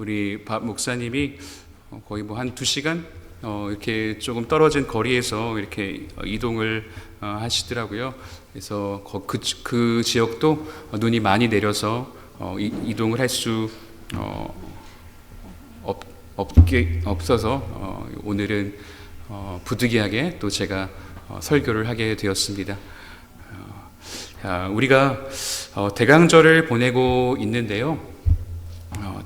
우리 박 목사님이 거의 뭐 한 2시간 이렇게 조금 떨어진 거리에서 이렇게 이동을 하시더라고요. 그래서 그 지역도 눈이 많이 내려서 이동을 할 수 없어서 오늘은 부득이하게 또 제가 설교를 하게 되었습니다. 우리가 대강절을 보내고 있는데요.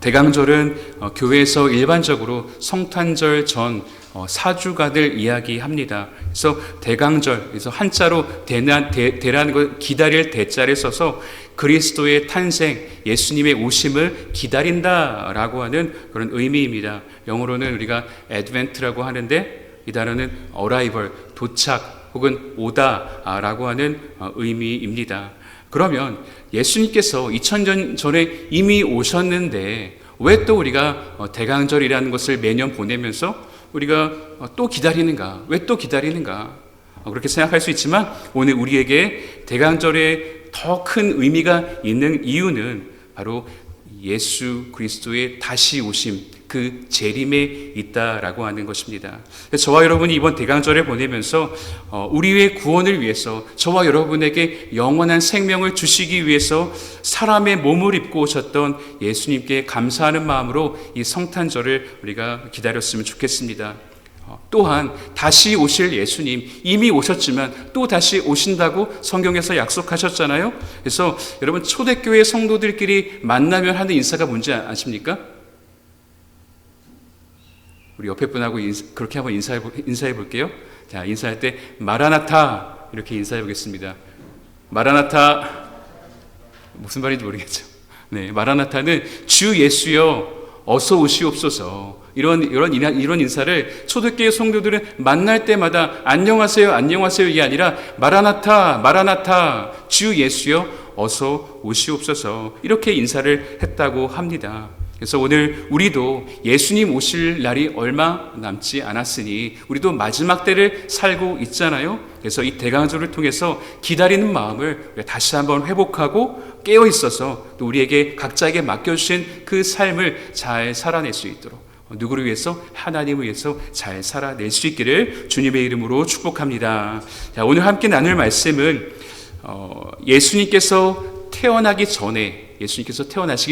대강절은 교회에서 일반적으로 성탄절 전 4주간을 이야기합니다. 그래서 대강절, 그래서 한자로 대라는 걸 기다릴 대자를 써서 그리스도의 탄생, 예수님의 오심을 기다린다라고 하는 그런 의미입니다. 영어로는 우리가 advent라고 하는데 이 단어는 arrival, 도착 혹은 오다라고 하는 의미입니다. 그러면 예수님께서 2000년 전에 이미 오셨는데 왜 또 우리가 대강절이라는 것을 매년 보내면서 우리가 또 기다리는가? 왜 또 기다리는가? 그렇게 생각할 수 있지만 오늘 우리에게 대강절에 더 큰 의미가 있는 이유는 바로 예수 그리스도의 다시 오심, 그 재림에 있다라고 하는 것입니다. 저와 여러분이 이번 대강절을 보내면서 우리의 구원을 위해서 저와 여러분에게 영원한 생명을 주시기 위해서 사람의 몸을 입고 오셨던 예수님께 감사하는 마음으로 이 성탄절을 우리가 기다렸으면 좋겠습니다. 또한 다시 오실 예수님, 이미 오셨지만 또 다시 오신다고 성경에서 약속하셨잖아요. 그래서 여러분 초대교회 성도들끼리 만나면 하는 인사가 뭔지 아십니까? 우리 옆에 분하고 그렇게 한번 인사해 볼게요. 자, 인사할 때 마라나타 이렇게 인사해 보겠습니다. 마라나타, 무슨 말인지 모르겠죠. 네, 마라나타는 주 예수여 어서 오시옵소서. 이런 인사를 초대교회 성도들은 만날 때마다 안녕하세요, 안녕하세요 이 아니라 마라나타, 마라나타, 주 예수여 어서 오시옵소서 이렇게 인사를 했다고 합니다. 그래서 오늘 우리도 예수님 오실 날이 얼마 남지 않았으니 우리도 마지막 때를 살고 있잖아요. 그래서 이 대강절을 통해서 기다리는 마음을 다시 한번 회복하고 깨어 있어서 또 우리에게 각자에게 맡겨주신 그 삶을 잘 살아낼 수 있도록 누구를 위해서? 하나님을 위해서 잘 살아낼 수 있기를 주님의 이름으로 축복합니다. 자, 오늘 함께 나눌 말씀은 예수님께서 태어나시기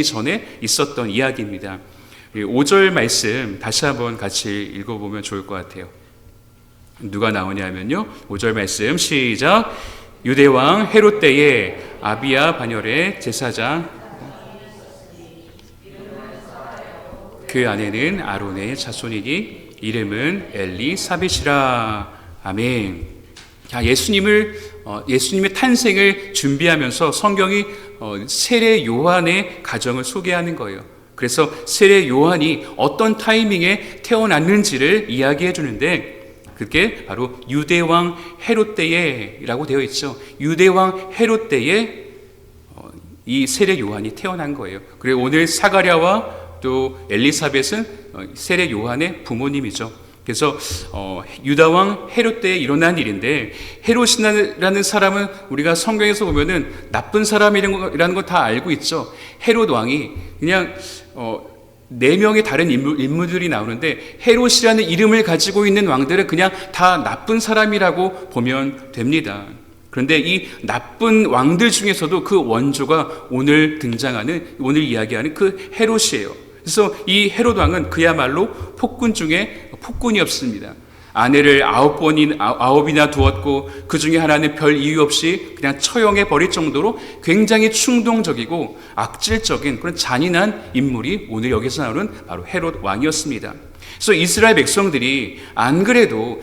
전에 있었던 이야기입니다. 5절 말씀 다시 한번 같이 읽어보면 좋을 것 같아요. 누가 나오냐면요. 5절 말씀 시작. 유대왕 헤롯 때에 아비야 반열의 제사장 그 아내는 아론의 자손이니 이름은 엘리사벳이라. 아멘. 자, 예수님의 탄생을 준비하면서 성경이 세례 요한의 가정을 소개하는 거예요. 그래서 세례 요한이 어떤 타이밍에 태어났는지를 이야기해 주는데 그게 바로 유대왕 헤롯 때에라고 되어 있죠. 유대왕 헤롯 때에 이 세례 요한이 태어난 거예요. 그리고 오늘 사가랴와 또 엘리사벳은 세례 요한의 부모님이죠. 그래서 유다왕 헤롯 때에 일어난 일인데 헤롯이라는 사람은 우리가 성경에서 보면은 나쁜 사람이라는 거 다 알고 있죠. 헤롯 왕이 그냥 4명의 다른 인물들이 나오는데 헤롯이라는 이름을 가지고 있는 왕들은 그냥 다 나쁜 사람이라고 보면 됩니다. 그런데 이 나쁜 왕들 중에서도 그 원조가 오늘 이야기하는 그 헤롯이에요. 그래서 이 헤롯 왕은 그야말로 폭군 중에 폭군이었습니다. 아내를 9이나 두었고 그 중에 하나는 별 이유 없이 그냥 처형해 버릴 정도로 굉장히 충동적이고 악질적인 그런 잔인한 인물이 오늘 여기서 나오는 바로 헤롯 왕이었습니다. 그래서 이스라엘 백성들이 안 그래도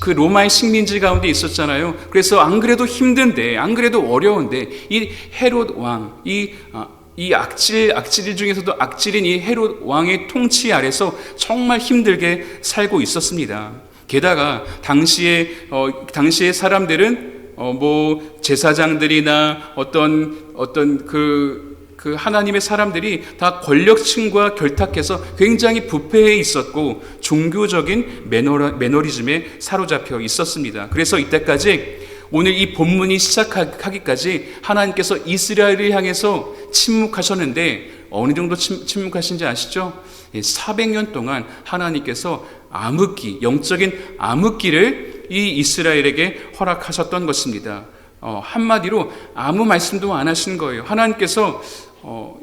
그 로마의 식민지 가운데 있었잖아요. 그래서 안 그래도 힘든데, 안 그래도 어려운데 이 헤롯 왕, 이 악질 중에서도 악질인 이 헤롯 왕의 통치 아래서 정말 힘들게 살고 있었습니다. 게다가 당시의 사람들은 뭐 제사장들이나 어떤 그 하나님의 사람들이 다 권력층과 결탁해서 굉장히 부패해 있었고 종교적인 매너리즘에 사로잡혀 있었습니다. 그래서 이때까지 오늘 이 본문이 시작하기까지 하나님께서 이스라엘을 향해서 침묵하셨는데 어느 정도 침묵하신지 아시죠? 400년 동안 하나님께서 암흑기, 영적인 암흑기를 이 이스라엘에게 허락하셨던 것입니다. 한마디로 아무 말씀도 안 하신 거예요. 하나님께서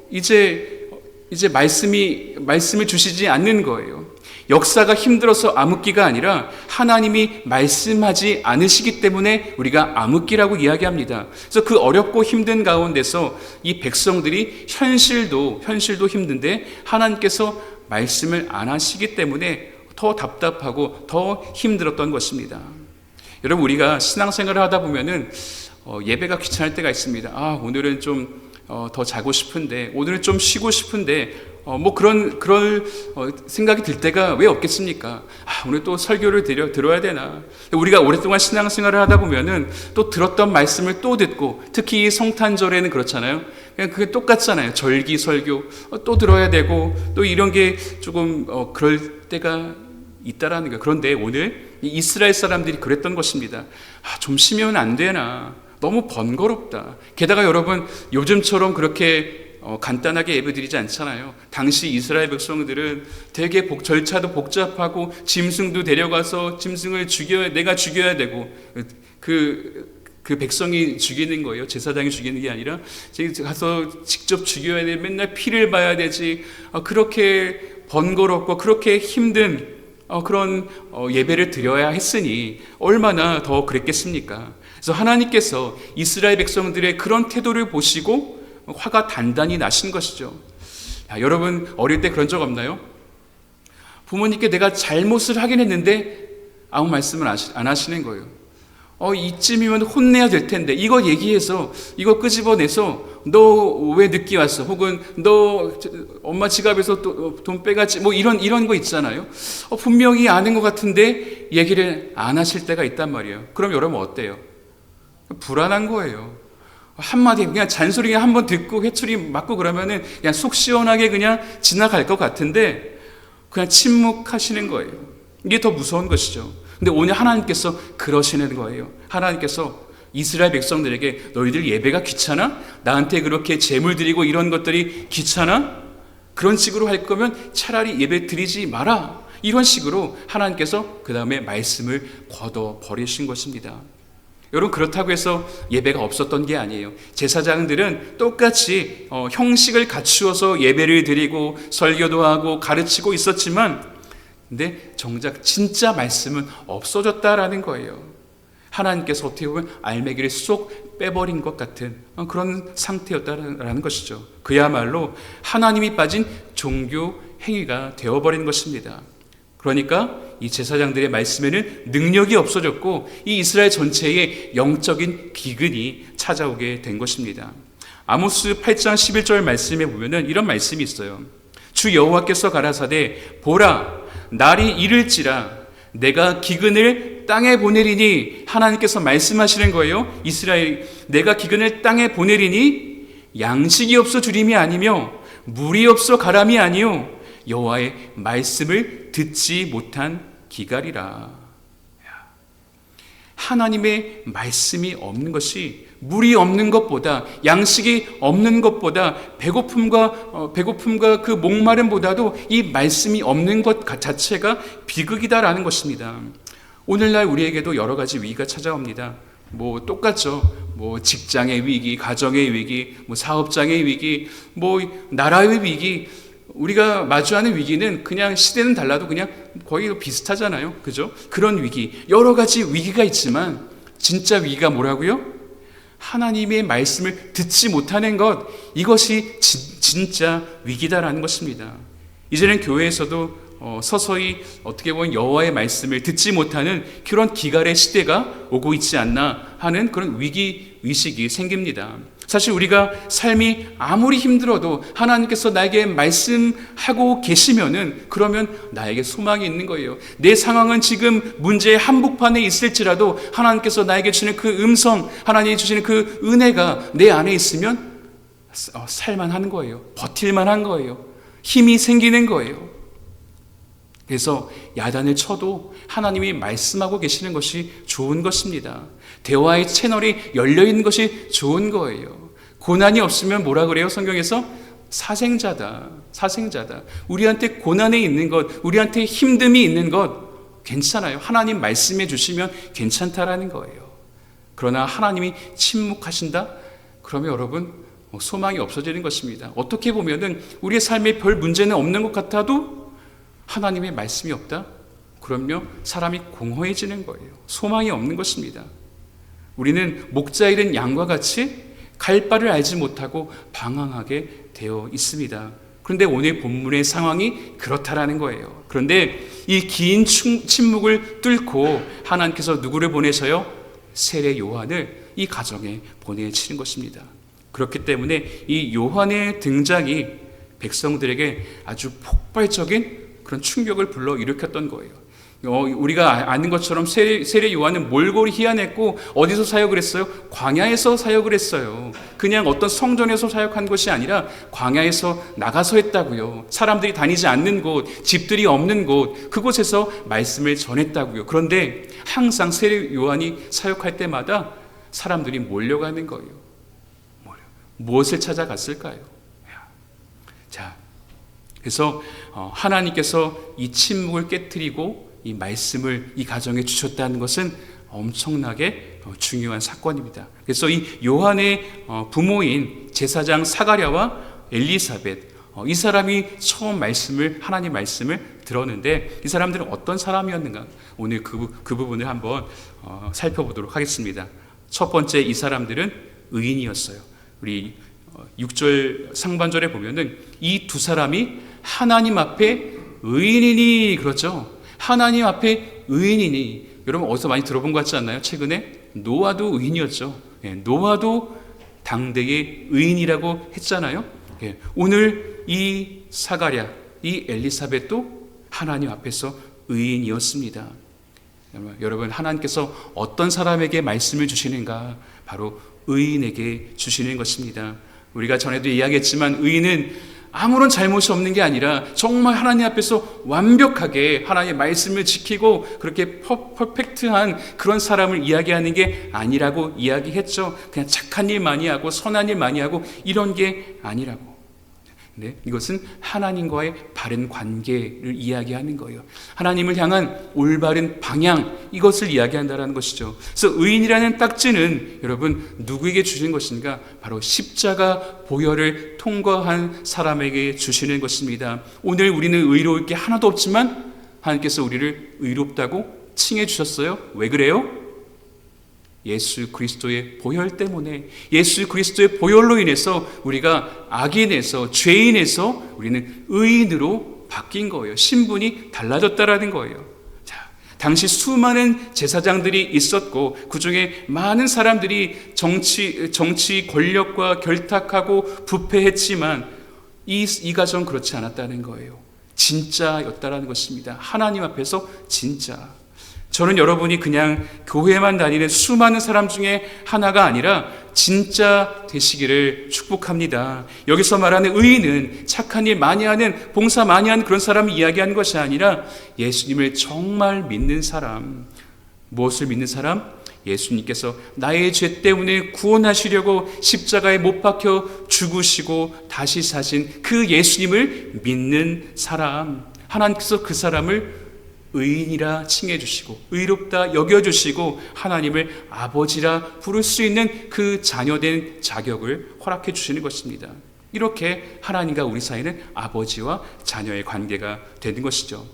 이제 말씀을 주시지 않는 거예요. 역사가 힘들어서 암흑기가 아니라 하나님이 말씀하지 않으시기 때문에 우리가 암흑기라고 이야기합니다. 그래서 그 어렵고 힘든 가운데서 이 백성들이 현실도 힘든데 하나님께서 말씀을 안 하시기 때문에 더 답답하고 더 힘들었던 것입니다. 여러분, 우리가 신앙생활을 하다 보면은 예배가 귀찮을 때가 있습니다. 오늘은 좀 더 자고 싶은데, 오늘은 좀 쉬고 싶은데, 그럴 생각이 들 때가 왜 없겠습니까? 오늘 또 설교를 들어야 되나? 우리가 오랫동안 신앙생활을 하다 보면은 또 들었던 말씀을 또 듣고, 특히 이 성탄절에는 그렇잖아요. 그냥 그게 똑같잖아요. 절기, 설교 또 들어야 되고, 또 이런 게 조금 그럴 때가 있다라는 거예요. 그런데 오늘 이스라엘 사람들이 그랬던 것입니다. 좀 쉬면 안 되나? 너무 번거롭다. 게다가 여러분, 요즘처럼 그렇게 간단하게 예배드리지 않잖아요. 당시 이스라엘 백성들은 되게 절차도 복잡하고 짐승도 데려가서 짐승을 내가 죽여야 되고 그 백성이 죽이는 거예요. 제사장이 죽이는 게 아니라 가서 직접 죽여야 돼. 맨날 피를 봐야 되지. 그렇게 번거롭고 그렇게 힘든 그런 예배를 드려야 했으니 얼마나 더 그랬겠습니까? 그래서 하나님께서 이스라엘 백성들의 그런 태도를 보시고 화가 단단히 나신 것이죠. 여러분, 어릴 때 그런 적 없나요? 부모님께 내가 잘못을 하긴 했는데 아무 말씀을 안 하시는 거예요. 이쯤이면 혼내야 될 텐데 이거 얘기해서 이거 끄집어내서 너 왜 늦게 왔어? 혹은 너 엄마 지갑에서 또 돈 빼갔지? 이런 거 있잖아요. 분명히 아는 것 같은데 얘기를 안 하실 때가 있단 말이에요. 그럼 여러분 어때요? 불안한 거예요. 한마디 그냥 잔소리 한번 듣고 회초리 맞고 그러면은 그냥 속 시원하게 그냥 지나갈 것 같은데 그냥 침묵하시는 거예요. 이게 더 무서운 것이죠. 근데 오늘 하나님께서 그러시는 거예요. 하나님께서 이스라엘 백성들에게 너희들 예배가 귀찮아? 나한테 그렇게 제물 드리고 이런 것들이 귀찮아? 그런 식으로 할 거면 차라리 예배 드리지 마라. 이런 식으로 하나님께서 그 다음에 말씀을 걷어버리신 것입니다. 여러분, 그렇다고 해서 예배가 없었던 게 아니에요. 제사장들은 똑같이 형식을 갖추어서 예배를 드리고 설교도 하고 가르치고 있었지만 근데 정작 진짜 말씀은 없어졌다라는 거예요. 하나님께서 어떻게 보면 알매기를 쏙 빼버린 것 같은 그런 상태였다라는 것이죠. 그야말로 하나님이 빠진 종교 행위가 되어버린 것입니다. 그러니까 이 제사장들의 말씀에는 능력이 없어졌고 이 이스라엘 전체에 영적인 기근이 찾아오게 된 것입니다. 아모스 8장 11절 말씀에 보면은 이런 말씀이 있어요. 주 여호와께서 가라사대 보라 날이 이를지라 내가 기근을 땅에 보내리니, 하나님께서 말씀하시는 거예요. 이스라엘, 내가 기근을 땅에 보내리니 양식이 없어 주림이 아니며 물이 없어 가람이 아니요 여호와의 말씀을 듣지 못한 기갈이라. 하나님의 말씀이 없는 것이, 물이 없는 것보다, 양식이 없는 것보다, 배고픔과 그 목마름보다도 이 말씀이 없는 것 자체가 비극이다라는 것입니다. 오늘날 우리에게도 여러 가지 위기가 찾아옵니다. 똑같죠. 직장의 위기, 가정의 위기, 사업장의 위기, 나라의 위기. 우리가 마주하는 위기는 그냥 시대는 달라도 그냥 거의 비슷하잖아요. 그죠? 그런 위기, 여러 가지 위기가 있지만 진짜 위기가 뭐라고요? 하나님의 말씀을 듣지 못하는 것, 이것이 진짜 위기다라는 것입니다. 이제는 교회에서도 서서히 어떻게 보면 여호와의 말씀을 듣지 못하는 그런 기갈의 시대가 오고 있지 않나 하는 그런 위기의식이 생깁니다. 사실 우리가 삶이 아무리 힘들어도 하나님께서 나에게 말씀하고 계시면은 그러면 나에게 소망이 있는 거예요. 내 상황은 지금 문제의 한복판에 있을지라도 하나님께서 나에게 주시는 그 음성, 하나님이 주시는 그 은혜가 내 안에 있으면 살만한 거예요. 버틸만한 거예요. 힘이 생기는 거예요. 그래서 야단을 쳐도 하나님이 말씀하고 계시는 것이 좋은 것입니다. 대화의 채널이 열려있는 것이 좋은 거예요. 고난이 없으면 뭐라 그래요? 성경에서 사생자다. 우리한테 고난이 있는 것, 우리한테 힘듦이 있는 것 괜찮아요. 하나님 말씀해 주시면 괜찮다라는 거예요. 그러나 하나님이 침묵하신다? 그러면 여러분 소망이 없어지는 것입니다. 어떻게 보면은 우리의 삶에 별 문제는 없는 것 같아도 하나님의 말씀이 없다? 그러면 사람이 공허해지는 거예요. 소망이 없는 것입니다. 우리는 목자 잃은 양과 같이 갈 바를 알지 못하고 방황하게 되어 있습니다. 그런데 오늘 본문의 상황이 그렇다라는 거예요. 그런데 이 긴 침묵을 뚫고 하나님께서 누구를 보내셔요? 세례 요한을 이 가정에 보내시는 것입니다. 그렇기 때문에 이 요한의 등장이 백성들에게 아주 폭발적인 그런 충격을 불러일으켰던 거예요. 우리가 아는 것처럼 세례 요한은 몰골이 희한했고 어디서 사역을 했어요? 광야에서 사역을 했어요. 그냥 어떤 성전에서 사역한 것이 아니라 광야에서 나가서 했다고요. 사람들이 다니지 않는 곳, 집들이 없는 곳, 그곳에서 말씀을 전했다고요. 그런데 항상 세례 요한이 사역할 때마다 사람들이 몰려가는 거예요. 무엇을 찾아갔을까요? 자, 그래서 하나님께서 이 침묵을 깨트리고 이 말씀을 이 가정에 주셨다는 것은 엄청나게 중요한 사건입니다. 그래서 이 요한의 부모인 제사장 사가랴와 엘리사벳, 이 사람이 처음 하나님 말씀을 들었는데 이 사람들은 어떤 사람이었는가? 오늘 그 부분을 한번 살펴보도록 하겠습니다. 첫 번째, 이 사람들은 의인이었어요. 우리 6절 상반절에 보면은 이 두 사람이 하나님 앞에 의인이니, 그렇죠? 하나님 앞에 의인이니. 여러분 어디서 많이 들어본 것 같지 않나요? 최근에 노아도 의인이었죠. 노아도 당대의 의인이라고 했잖아요. 오늘 이 사가랴, 이 엘리사벳도 하나님 앞에서 의인이었습니다. 여러분, 하나님께서 어떤 사람에게 말씀을 주시는가? 바로 의인에게 주시는 것입니다. 우리가 전에도 이야기했지만 의인은 아무런 잘못이 없는 게 아니라 정말 하나님 앞에서 완벽하게 하나님의 말씀을 지키고 그렇게 퍼펙트한 그런 사람을 이야기하는 게 아니라고 이야기했죠. 그냥 착한 일 많이 하고 선한 일 많이 하고 이런 게 아니라고. 네, 이것은 하나님과의 바른 관계를 이야기하는 거예요. 하나님을 향한 올바른 방향, 이것을 이야기한다는 것이죠. 그래서 의인이라는 딱지는 여러분 누구에게 주신 것인가? 바로 십자가 보혈을 통과한 사람에게 주시는 것입니다. 오늘 우리는 의로울 게 하나도 없지만 하나님께서 우리를 의롭다고 칭해 주셨어요. 왜 그래요? 예수 그리스도의 보혈 때문에, 예수 그리스도의 보혈로 인해서 우리가 악인에서, 죄인에서 우리는 의인으로 바뀐 거예요. 신분이 달라졌다라는 거예요. 자, 당시 수많은 제사장들이 있었고 그 중에 많은 사람들이 정치 권력과 결탁하고 부패했지만 이 가정 그렇지 않았다는 거예요. 진짜였다라는 것입니다. 하나님 앞에서 진짜. 저는 여러분이 그냥 교회만 다니는 수많은 사람 중에 하나가 아니라 진짜 되시기를 축복합니다. 여기서 말하는 의인은 착한 일 많이 하는, 봉사 많이 하는 그런 사람을 이야기하는 것이 아니라 예수님을 정말 믿는 사람. 무엇을 믿는 사람? 예수님께서 나의 죄 때문에 구원하시려고 십자가에 못 박혀 죽으시고 다시 사신 그 예수님을 믿는 사람. 하나님께서 그 사람을 의인이라 칭해 주시고 의롭다 여겨 주시고 하나님을 아버지라 부를 수 있는 그 자녀된 자격을 허락해 주시는 것입니다. 이렇게 하나님과 우리 사이는 아버지와 자녀의 관계가 되는 것이죠.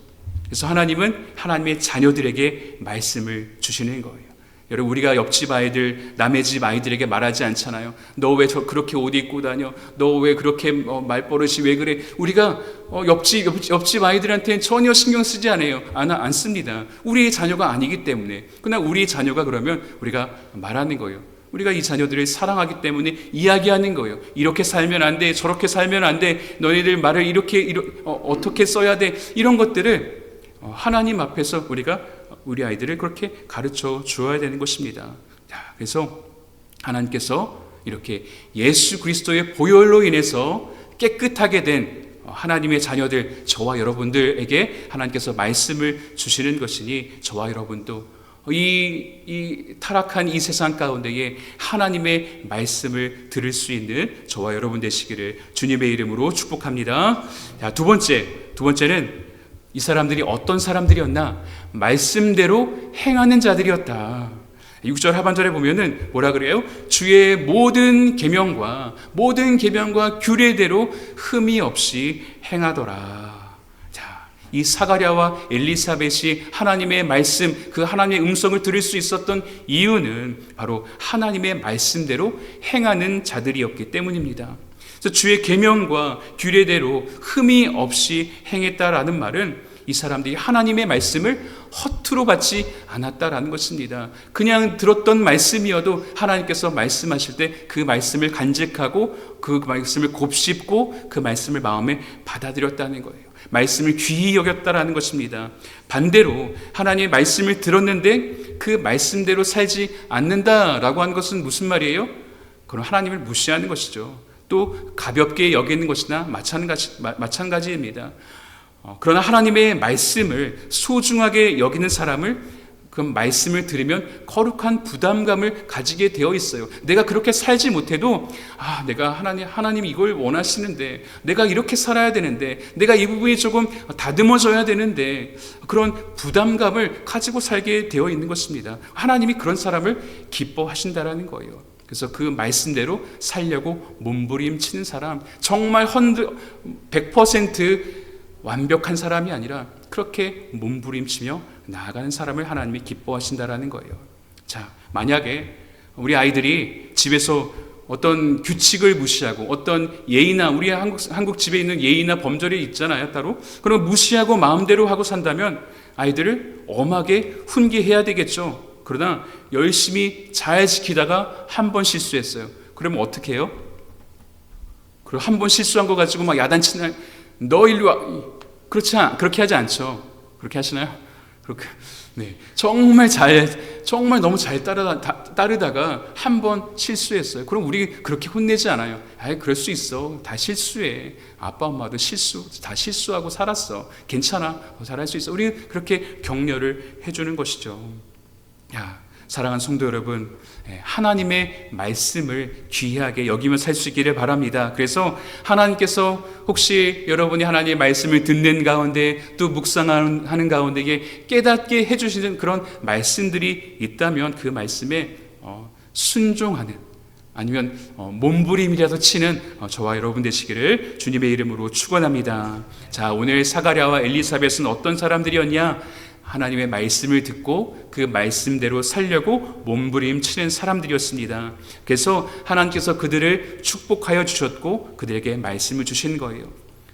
그래서 하나님은 하나님의 자녀들에게 말씀을 주시는 거예요. 여러분, 우리가 옆집 아이들, 남의 집 아이들에게 말하지 않잖아요. 너 왜 그렇게 옷 입고 다녀? 너 왜 그렇게 말버릇이 왜 그래? 우리가 옆집 아이들한테는 전혀 신경 쓰지 안 씁니다. 우리의 자녀가 아니기 때문에. 그러나 우리의 자녀가 그러면 우리가 말하는 거예요. 우리가 이 자녀들을 사랑하기 때문에 이야기하는 거예요. 이렇게 살면 안 돼, 저렇게 살면 안 돼, 너희들 말을 어떻게 써야 돼, 이런 것들을 하나님 앞에서 우리 아이들을 그렇게 가르쳐 주어야 되는 것입니다. 자, 그래서 하나님께서 이렇게 예수 그리스도의 보혈로 인해서 깨끗하게 된 하나님의 자녀들, 저와 여러분들에게 하나님께서 말씀을 주시는 것이니 저와 여러분도 이 타락한 이 세상 가운데에 하나님의 말씀을 들을 수 있는 저와 여러분 되시기를 주님의 이름으로 축복합니다. 자, 두 번째는 이 사람들이 어떤 사람들이었나? 말씀대로 행하는 자들이었다. 6절 하반절에 보면은 뭐라 그래요? 주의 모든 계명과 규례대로 흠이 없이 행하더라. 이 사가랴와 엘리사벳이 하나님의 말씀, 그 하나님의 음성을 들을 수 있었던 이유는 바로 하나님의 말씀대로 행하는 자들이었기 때문입니다. 그래서 주의 계명과 규례대로 흠이 없이 행했다라는 말은 이 사람들이 하나님의 말씀을 허투루 받지 않았다라는 것입니다. 그냥 들었던 말씀이어도 하나님께서 말씀하실 때 그 말씀을 간직하고 그 말씀을 곱씹고 그 말씀을 마음에 받아들였다는 거예요. 말씀을 귀히 여겼다라는 것입니다. 반대로 하나님의 말씀을 들었는데 그 말씀대로 살지 않는다라고 하는 것은 무슨 말이에요? 그럼 하나님을 무시하는 것이죠. 또 가볍게 여기는 것이나 마찬가지입니다. 그러나 하나님의 말씀을 소중하게 여기는 사람을 그 말씀을 들으면 거룩한 부담감을 가지게 되어 있어요. 내가 그렇게 살지 못해도 내가 하나님 이걸 원하시는데, 내가 이렇게 살아야 되는데, 내가 이 부분이 조금 다듬어져야 되는데, 그런 부담감을 가지고 살게 되어 있는 것입니다. 하나님이 그런 사람을 기뻐하신다라는 거예요. 그래서 그 말씀대로 살려고 몸부림치는 사람, 정말 100% 완벽한 사람이 아니라 그렇게 몸부림치며 나아가는 사람을 하나님이 기뻐하신다라는 거예요. 자, 만약에 우리 아이들이 집에서 어떤 규칙을 무시하고 어떤 예의나, 우리 한국 집에 있는 예의나 범절이 있잖아요, 따로. 그럼 무시하고 마음대로 하고 산다면 아이들을 엄하게 훈계해야 되겠죠. 그러나 열심히 잘 지키다가 한 번 실수했어요. 그러면 어떻게 해요? 그리고 한 번 실수한 거 가지고 막 야단치나, 너 일로 와. 그렇게 하지 않죠. 그렇게 하시나요? 그렇게, 네. 정말 너무 잘 따르다가 한 번 실수했어요. 그럼 우리 그렇게 혼내지 않아요. 그럴 수 있어. 다 실수해. 아빠, 엄마도 다 실수하고 살았어. 괜찮아. 잘할 수 있어. 우리 그렇게 격려를 해주는 것이죠. 사랑하는 성도 여러분, 하나님의 말씀을 귀하게 여기며 살 수 있기를 바랍니다. 그래서 하나님께서 혹시 여러분이 하나님의 말씀을 듣는 가운데 또 묵상하는 가운데 깨닫게 해주시는 그런 말씀들이 있다면 그 말씀에 순종하는, 아니면 몸부림이라도 치는 저와 여러분 되시기를 주님의 이름으로 축원합니다. 자, 오늘 사가랴와 엘리사벳은 어떤 사람들이었냐? 하나님의 말씀을 듣고 그 말씀대로 살려고 몸부림치는 사람들이었습니다. 그래서 하나님께서 그들을 축복하여 주셨고 그들에게 말씀을 주신 거예요.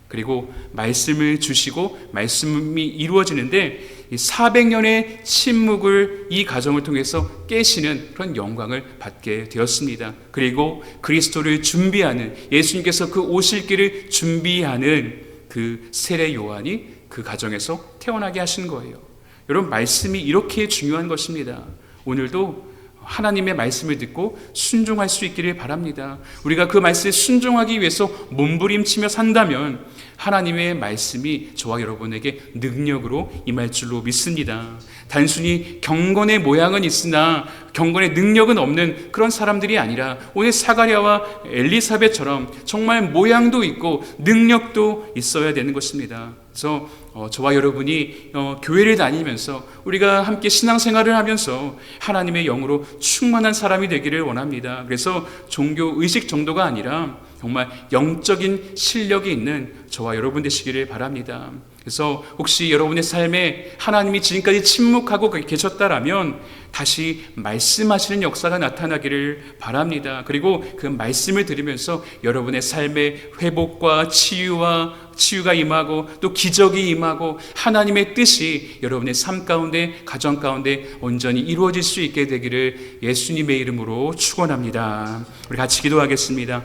그리고 말씀을 주시고 말씀이 이루어지는데 400년의 침묵을 이 가정을 통해서 깨시는 그런 영광을 받게 되었습니다. 그리고 그리스도를 준비하는, 예수님께서 그 오실 길을 준비하는 그 세례 요한이 그 가정에서 태어나게 하신 거예요. 여러분, 말씀이 이렇게 중요한 것입니다. 오늘도 하나님의 말씀을 듣고 순종할 수 있기를 바랍니다. 우리가 그 말씀에 순종하기 위해서 몸부림치며 산다면 하나님의 말씀이 저와 여러분에게 능력으로 임할 줄로 믿습니다. 단순히 경건의 모양은 있으나 경건의 능력은 없는 그런 사람들이 아니라 오늘 사가랴와 엘리사벳처럼 정말 모양도 있고 능력도 있어야 되는 것입니다. 그래서 저와 여러분이 교회를 다니면서 우리가 함께 신앙생활을 하면서 하나님의 영으로 충만한 사람이 되기를 원합니다. 그래서 종교 의식 정도가 아니라 정말 영적인 실력이 있는 저와 여러분 되시기를 바랍니다. 그래서 혹시 여러분의 삶에 하나님이 지금까지 침묵하고 계셨다라면 다시 말씀하시는 역사가 나타나기를 바랍니다. 그리고 그 말씀을 들으면서 여러분의 삶의 회복과 치유가 임하고 또 기적이 임하고 하나님의 뜻이 여러분의 삶 가운데, 가정 가운데 온전히 이루어질 수 있게 되기를 예수님의 이름으로 축원합니다. 우리 같이 기도하겠습니다.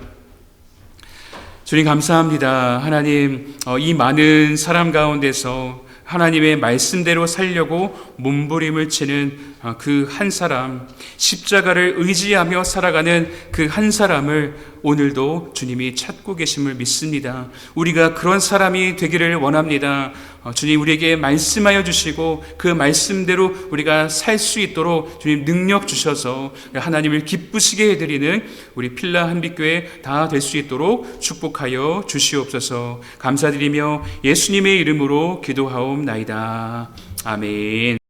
주님 감사합니다. 하나님, 이 많은 사람 가운데서 하나님의 말씀대로 살려고 몸부림을 치는 그 한 사람, 십자가를 의지하며 살아가는 그 한 사람을 오늘도 주님이 찾고 계심을 믿습니다. 우리가 그런 사람이 되기를 원합니다. 주님 우리에게 말씀하여 주시고 그 말씀대로 우리가 살 수 있도록 주님 능력 주셔서 하나님을 기쁘시게 해드리는 우리 필라 한빛교회 다 될 수 있도록 축복하여 주시옵소서. 감사드리며 예수님의 이름으로 기도하옵나이다. 아멘.